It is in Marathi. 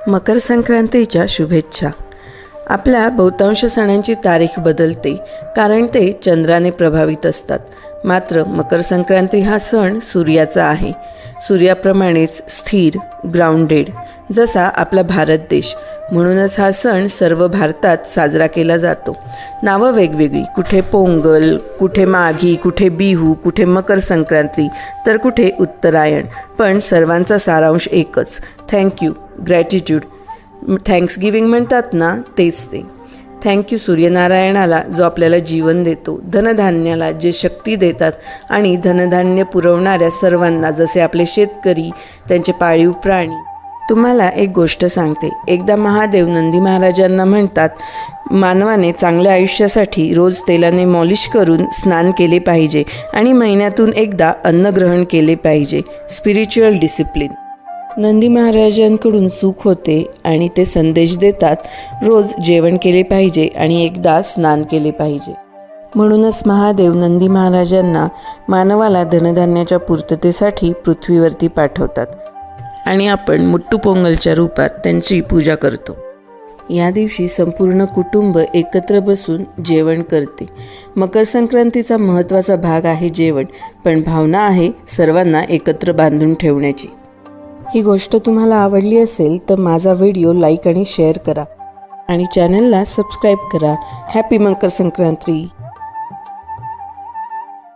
मकर संक्रांतीच्या शुभेच्छा। आपल्या बहुतांश सणांची तारीख बदलते कारण ते चंद्राने प्रभावित असतात। मात्र मकर संक्रांती हा सण सूर्याचा आहे। सूर्याप्रमाणेच स्थिर, ग्राउंडेड जसा आपला भारत देश, म्हणूनच हा सण सर्व भारतात साजरा केला जातो। नावं वेगवेगळी, कुठे पोंगल, कुठे माघी, कुठे बिहू, कुठे मकर संक्रांती, तर कुठे उत्तरायण, पण सर्वांचा सारांश एकच, थँक्यू, ग्रॅटिट्यूड। थँक्सगिव्हिंग म्हणतात ना, तेच ते। थँक्यू सूर्यनारायणाला जो आपल्याला जीवन देतो, धनधान्याला जे शक्ती देतात आणि धनधान्य पुरवणाऱ्या सर्वांना, जसे आपले शेतकरी, त्यांचे पाळीव प्राणी। तुम्हाला एक गोष्ट सांगते, एकदा महादेव नंदी महाराजांना म्हणतात, मानवाने चांगल्या आयुष्यासाठी रोज तेलाने मॉलिश करून स्नान केले पाहिजे आणि महिन्यातून एकदा अन्नग्रहण केले पाहिजे। Spiritual discipline. नंदी महाराजांकडून चूक होते आणि ते संदेश देतात, रोज जेवण केले पाहिजे आणि एकदा स्नान केले पाहिजे। म्हणूनच महादेव नंदी महाराजांना मानवाला धनधान्याच्या पूर्ततेसाठी पृथ्वीवरती पाठवतात आणि आपण मुट्टू पोंगलच्या रूपात त्यांची पूजा करतो। या दिवशी संपूर्ण कुटुंब एकत्र बसून जेवण करते। मकर संक्रांतीचा महत्त्वाचा भाग आहे जेवण, पण भावना आहे सर्वांना एकत्र बांधून ठेवण्याची। ही गोष्ट तुम्हाला आवडली असेल तर माझा व्हिडिओ लाईक आणि शेअर करा आणि चॅनलला सबस्क्राईब करा। हॅपी मकर संक्रांती।